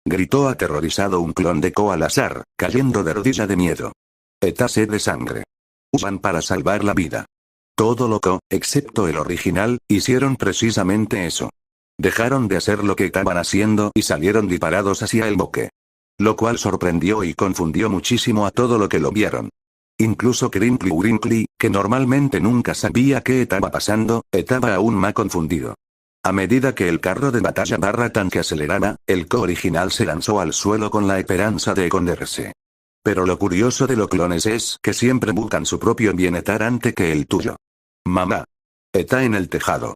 Gritó aterrorizado un clon de Ko al azar, cayendo de rodilla de miedo. Está sed de sangre. Usan para salvar la vida. Todo lo Ko, excepto el original, hicieron precisamente eso. Dejaron de hacer lo que estaban haciendo y salieron disparados hacia el bosque. Lo cual sorprendió y confundió muchísimo a todo lo que lo vieron. Incluso Crinkly Wrinkly, que normalmente nunca sabía qué estaba pasando, estaba aún más confundido. A medida que el carro de batalla / tanque aceleraba, el Ko original se lanzó al suelo con la esperanza de esconderse. Pero lo curioso de los clones es que siempre buscan su propio bienestar antes que el tuyo. Mamá. Está en el tejado.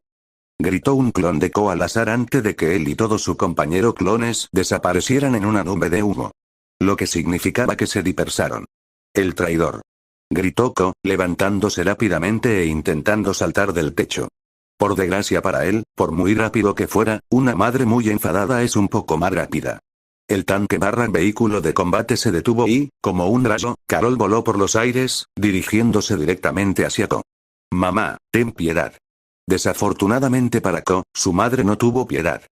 Gritó un clon de Ko al azar antes de que él y todos sus compañeros clones desaparecieran en una nube de humo. Lo que significaba que se dispersaron. El traidor. Gritó Ko, levantándose rápidamente e intentando saltar del techo. Por desgracia para él, por muy rápido que fuera, una madre muy enfadada es un poco más rápida. El tanque / vehículo de combate se detuvo y, como un rayo, Carol voló por los aires, dirigiéndose directamente hacia Ko. Mamá, ten piedad. Desafortunadamente para Ko, su madre no tuvo piedad.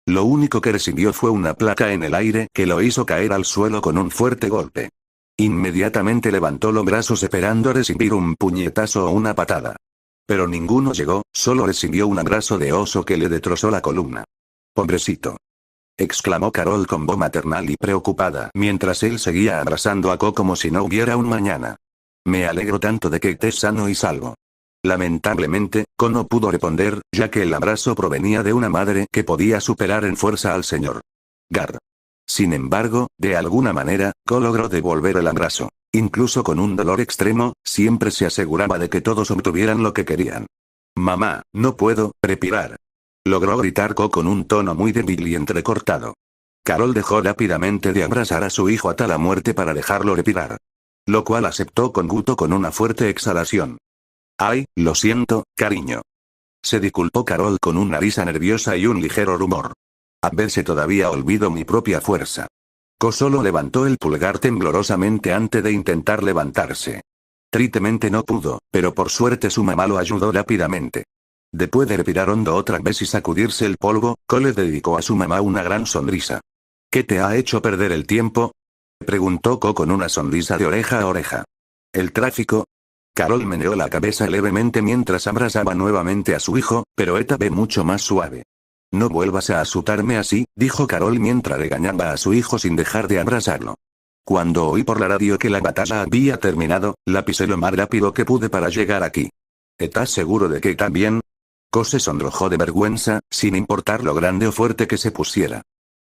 Lo único que recibió fue una placa en el aire que lo hizo caer al suelo con un fuerte golpe. Inmediatamente levantó los brazos esperando recibir un puñetazo o una patada. Pero ninguno llegó, solo recibió un abrazo de oso que le destrozó la columna. «Pobrecito», exclamó Carol con voz maternal y preocupada mientras él seguía abrazando a Ko como si no hubiera un mañana. «Me alegro tanto de que estés sano y salvo». Lamentablemente, Ko no pudo responder, ya que el abrazo provenía de una madre que podía superar en fuerza al señor Gar. Sin embargo, de alguna manera, Ko logró devolver el abrazo. Incluso con un dolor extremo, siempre se aseguraba de que todos obtuvieran lo que querían. «Mamá, no puedo respirar», logró gritar Ko con un tono muy débil y entrecortado. Carol dejó rápidamente de abrazar a su hijo hasta la muerte para dejarlo respirar. Lo cual aceptó con gusto con una fuerte exhalación. «Ay, lo siento, cariño». Se disculpó Carol con una risa nerviosa y un ligero rumor. «A veces todavía olvido mi propia fuerza». Ko solo levantó el pulgar temblorosamente antes de intentar levantarse. Tristemente no pudo, pero por suerte su mamá lo ayudó rápidamente. Después de respirar hondo otra vez y sacudirse el polvo, Ko le dedicó a su mamá una gran sonrisa. «¿Qué te ha hecho perder el tiempo?», preguntó Ko con una sonrisa de oreja a oreja. «¿El tráfico?». Carol meneó la cabeza levemente mientras abrazaba nuevamente a su hijo, pero esta vez mucho más suave. «No vuelvas a asustarme así», dijo Carol mientras regañaba a su hijo sin dejar de abrazarlo. «Cuando oí por la radio que la batalla había terminado, la pisé lo más rápido que pude para llegar aquí». «¿Estás seguro de que está bien?». Ko se sonrojó de vergüenza, sin importar lo grande o fuerte que se pusiera.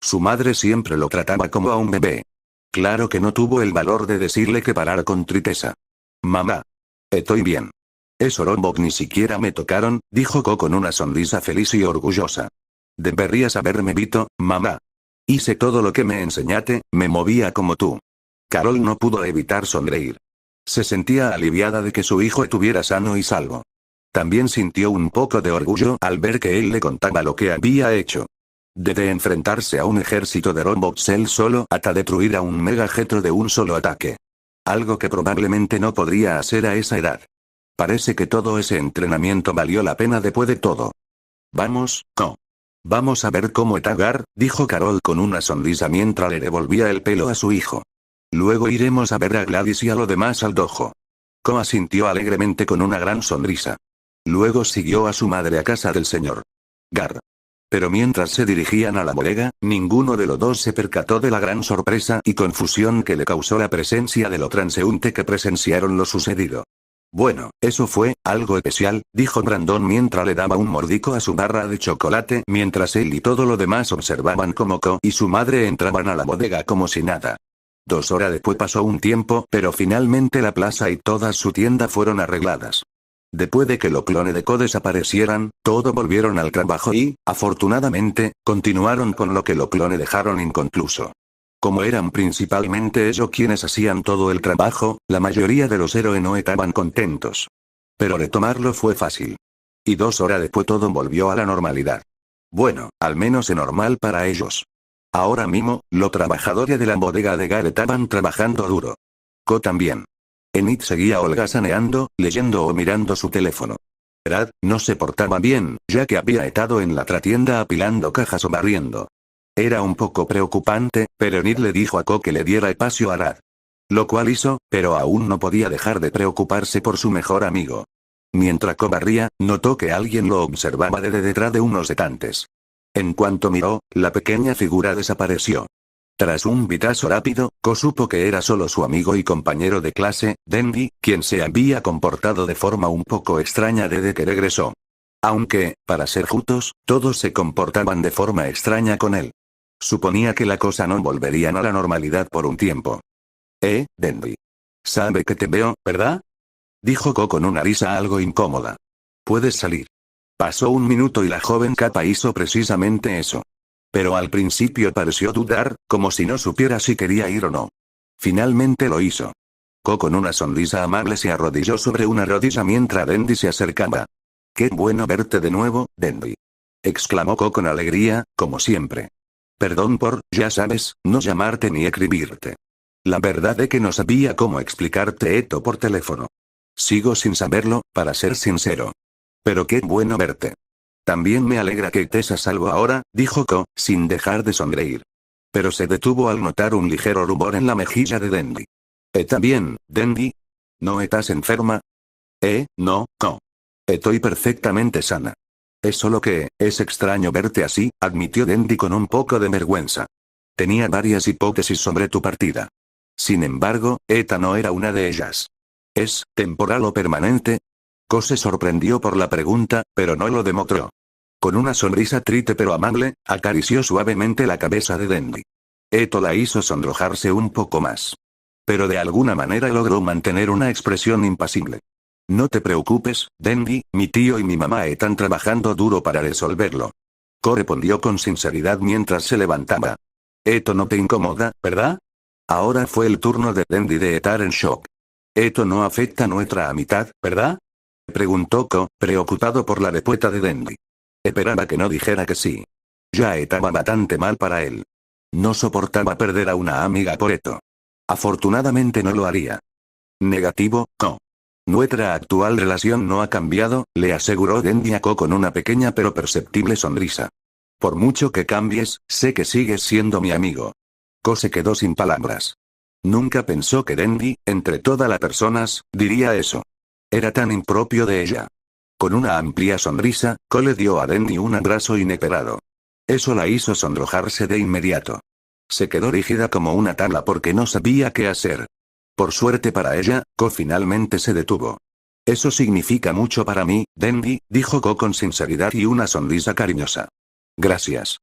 Su madre siempre lo trataba como a un bebé. Claro que no tuvo el valor de decirle que parara con tristeza. «Mamá. Estoy bien. Esos robots ni siquiera me tocaron», dijo Ko con una sonrisa feliz y orgullosa. «Deberías haberme visto, mamá. Hice todo lo que me enseñaste, me movía como tú». Carol no pudo evitar sonreír. Se sentía aliviada de que su hijo estuviera sano y salvo. También sintió un poco de orgullo al ver que él le contaba lo que había hecho. Desde enfrentarse a un ejército de robots él solo hasta destruir a un megajetro de un solo ataque. Algo que probablemente no podría hacer a esa edad. Parece que todo ese entrenamiento valió la pena después de todo. «Vamos, Ko. Vamos a ver cómo está Gar», dijo Carol con una sonrisa mientras le devolvía el pelo a su hijo. «Luego iremos a ver a Gladys y a lo demás al dojo». Ko asintió alegremente con una gran sonrisa. Luego siguió a su madre a casa del señor Gar. Pero mientras se dirigían a la bodega, ninguno de los dos se percató de la gran sorpresa y confusión que le causó la presencia de lo transeúnte que presenciaron lo sucedido. «Bueno, eso fue algo especial», dijo Brandon mientras le daba un mordisco a su barra de chocolate mientras él y todo lo demás observaban cómo Ko y su madre entraban a la bodega como si nada. 2 horas después pasó un tiempo, pero finalmente la plaza y toda su tienda fueron arregladas. Después de que los clones de Ko desaparecieran, todos volvieron al trabajo y, afortunadamente, continuaron con lo que los clones dejaron inconcluso. Como eran principalmente ellos quienes hacían todo el trabajo, la mayoría de los héroes no estaban contentos. Pero retomarlo fue fácil. Y 2 horas después todo volvió a la normalidad. Bueno, al menos es normal para ellos. Ahora mismo, los trabajadores de la bodega de Gar estaban trabajando duro. Ko también. Enid seguía holgazaneando, leyendo o mirando su teléfono. Brad no se portaba bien, ya que había estado en la tratienda apilando cajas o barriendo. Era un poco preocupante, pero Enid le dijo a Ko que le diera espacio a Brad. Lo cual hizo, pero aún no podía dejar de preocuparse por su mejor amigo. Mientras Ko barría, notó que alguien lo observaba desde detrás de unos estantes. En cuanto miró, la pequeña figura desapareció. Tras un vistazo rápido, Ko supo que era solo su amigo y compañero de clase, Dendy, quien se había comportado de forma un poco extraña desde que regresó. Aunque, para ser justos, todos se comportaban de forma extraña con él. Suponía que la cosa no volverían a la normalidad por un tiempo. Dendy. Sabe que te veo, ¿verdad?, dijo Ko con una risa algo incómoda. Puedes salir. Pasó un minuto y la joven capa hizo precisamente eso. Pero al principio pareció dudar, como si no supiera si quería ir o no. Finalmente lo hizo. Ko con una sonrisa amable se arrodilló sobre una rodilla mientras Dendy se acercaba. «Qué bueno verte de nuevo, Dendy», exclamó Ko con alegría, como siempre. «Perdón por, ya sabes, no llamarte ni escribirte. La verdad es que no sabía cómo explicarte esto por teléfono. Sigo sin saberlo, para ser sincero. Pero qué bueno verte. También me alegra que estés a salvo ahora, dijo Ko, sin dejar de sonreír. Pero se detuvo al notar un ligero rubor en la mejilla de Dendy. También, Dendy. ¿No estás enferma? No, Ko. Estoy perfectamente sana. Es solo que, es extraño verte así, admitió Dendy con un poco de vergüenza. Tenía varias hipótesis sobre tu partida. Sin embargo, esta no era una de ellas. ¿Es temporal o permanente? Ko se sorprendió por la pregunta, pero no lo demostró. Con una sonrisa triste pero amable, acarició suavemente la cabeza de Dendy. Esto la hizo sonrojarse un poco más. Pero de alguna manera logró mantener una expresión impasible. No te preocupes, Dendy, mi tío y mi mamá están trabajando duro para resolverlo. Ko respondió con sinceridad mientras se levantaba. Esto no te incomoda, ¿verdad? Ahora fue el turno de Dendy de estar en shock. Esto no afecta nuestra amistad, ¿verdad? Preguntó Ko, preocupado por la respuesta de Dendy. Esperaba que no dijera que sí. Ya estaba bastante mal para él. No soportaba perder a una amiga por esto. Afortunadamente no lo haría. Negativo, Ko. Nuestra actual relación no ha cambiado, le aseguró Dendy a Ko con una pequeña pero perceptible sonrisa. Por mucho que cambies, sé que sigues siendo mi amigo. Ko se quedó sin palabras. Nunca pensó que Dendy, entre todas las personas, diría eso. Era tan impropio de ella. Con una amplia sonrisa, Ko le dio a Dendy un abrazo inesperado. Eso la hizo sonrojarse de inmediato. Se quedó rígida como una tabla porque no sabía qué hacer. Por suerte para ella, Ko finalmente se detuvo. Eso significa mucho para mí, Dendy, dijo Ko con sinceridad y una sonrisa cariñosa. Gracias.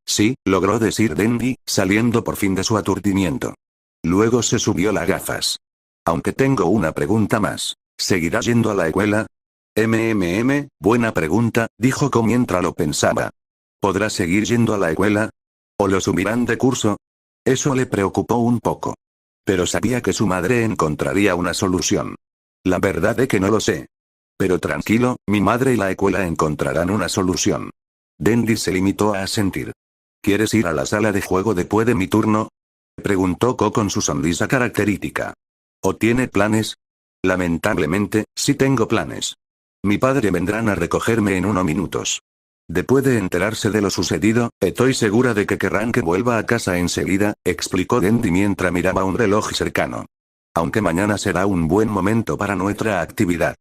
Sí, logró decir Dendy, saliendo por fin de su aturdimiento. Luego se subió las gafas. Aunque tengo una pregunta más. ¿Seguirá yendo a la escuela? Buena pregunta, dijo Ko mientras lo pensaba. ¿Podrá seguir yendo a la escuela? ¿O lo subirán de curso? Eso le preocupó un poco. Pero sabía que su madre encontraría una solución. La verdad es que no lo sé. Pero tranquilo, mi madre y la escuela encontrarán una solución. Dendy se limitó a asentir. ¿Quieres ir a la sala de juego después de mi turno? Preguntó Ko con su sonrisa característica. ¿O tiene planes? Lamentablemente, sí tengo planes. Mi padre vendrán a recogerme en unos minutos. Después de enterarse de lo sucedido, estoy segura de que querrán que vuelva a casa enseguida, explicó Dendy mientras miraba un reloj cercano. Aunque mañana será un buen momento para nuestra actividad.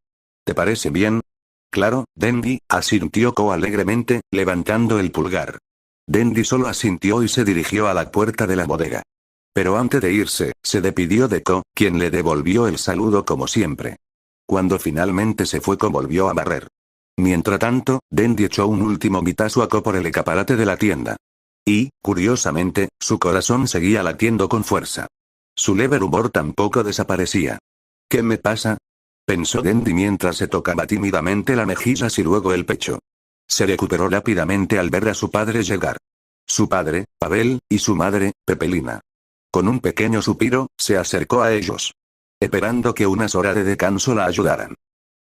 ¿Te parece bien? Claro, Dendy, asintió Ko alegremente, levantando el pulgar. Dendy solo asintió y se dirigió a la puerta de la bodega. Pero antes de irse, se despidió de Ko, quien le devolvió el saludo como siempre. Cuando finalmente se fue, Ko volvió a barrer. Mientras tanto, Dendy echó un último vistazo a Ko por el escaparate de la tienda. Y, curiosamente, su corazón seguía latiendo con fuerza. Su leve rubor tampoco desaparecía. ¿Qué me pasa? Pensó Dendy mientras se tocaba tímidamente las mejillas y luego el pecho. Se recuperó rápidamente al ver a su padre llegar. Su padre, Pavel, y su madre, Pepelina. Con un pequeño suspiro, se acercó a ellos. Esperando que unas horas de descanso la ayudaran.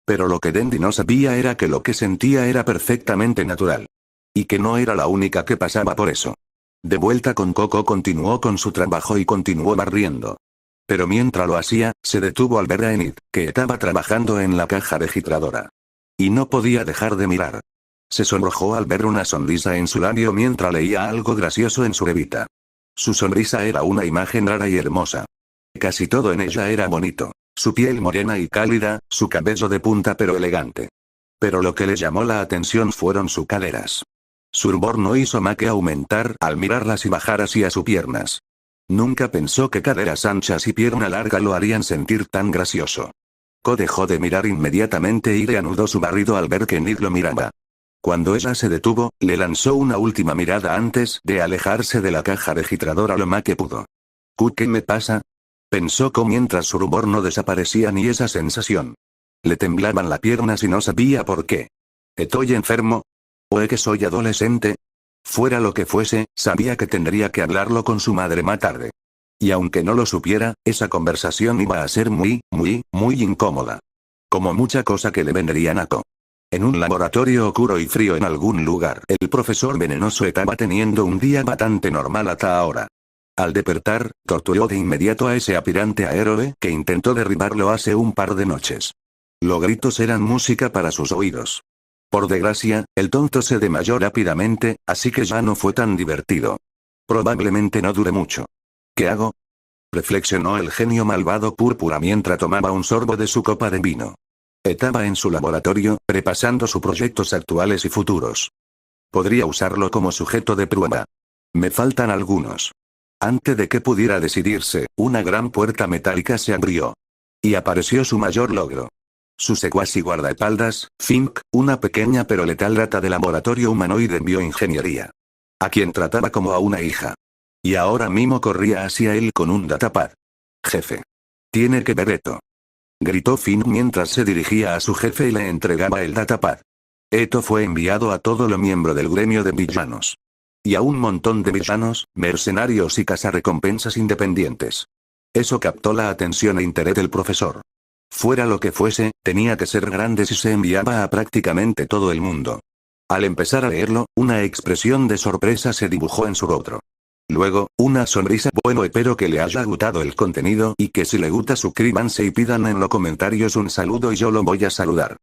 Pero lo que Dendy no sabía era que lo que sentía era perfectamente natural. Y que no era la única que pasaba por eso. De vuelta con Coco continuó con su trabajo y continuó barriendo. Pero mientras lo hacía, se detuvo al ver a Enid, que estaba trabajando en la caja registradora. Y no podía dejar de mirar. Se sonrojó al ver una sonrisa en su labio mientras leía algo gracioso en su revista. Su sonrisa era una imagen rara y hermosa. Casi todo en ella era bonito. Su piel morena y cálida, su cabello de punta pero elegante. Pero lo que le llamó la atención fueron sus caderas. Su rubor no hizo más que aumentar al mirarlas y bajar hacia sus piernas. Nunca pensó que caderas anchas y pierna larga lo harían sentir tan gracioso. Ko dejó de mirar inmediatamente y reanudó su barrido al ver que Enid lo miraba. Cuando ella se detuvo, le lanzó una última mirada antes de alejarse de la caja registradora lo más que pudo. ¿Qué me pasa? Pensó Ko mientras su rubor no desaparecía ni esa sensación. Le temblaban las piernas y no sabía por qué. ¿Estoy enfermo? ¿O es que soy adolescente? Fuera lo que fuese, sabía que tendría que hablarlo con su madre más tarde. Y aunque no lo supiera, esa conversación iba a ser muy incómoda. Como mucha cosa que le vendrían a Ko. En un laboratorio oscuro y frío en algún lugar, el profesor venenoso estaba teniendo un día bastante normal hasta ahora. Al despertar, torturó de inmediato a ese aspirante a héroe que intentó derribarlo hace un par de noches. Los gritos eran música para sus oídos. Por desgracia, el tonto se desmayó rápidamente, así que ya no fue tan divertido. Probablemente no dure mucho. ¿Qué hago? Reflexionó el genio malvado púrpura mientras tomaba un sorbo de su copa de vino. Estaba en su laboratorio, repasando sus proyectos actuales y futuros. Podría usarlo como sujeto de prueba. Me faltan algunos. Antes de que pudiera decidirse, una gran puerta metálica se abrió. Y apareció su mayor logro. Su secuaz y guardaespaldas, Fink, una pequeña pero letal rata de laboratorio humanoide en bioingeniería. A quien trataba como a una hija. Y ahora mismo corría hacia él con un datapad. Jefe. Tiene que ver esto. Gritó Fink mientras se dirigía a su jefe y le entregaba el datapad. Esto fue enviado a todos los miembros del gremio de villanos. Y a un montón de villanos, mercenarios y cazarrecompensas independientes. Eso captó la atención e interés del profesor. Fuera lo que fuese, tenía que ser grande si se enviaba a prácticamente todo el mundo. Al empezar a leerlo, una expresión de sorpresa se dibujó en su rostro. Luego, una sonrisa. Bueno, espero que le haya gustado el contenido y que si le gusta suscríbanse y pidan en los comentarios un saludo y yo lo voy a saludar.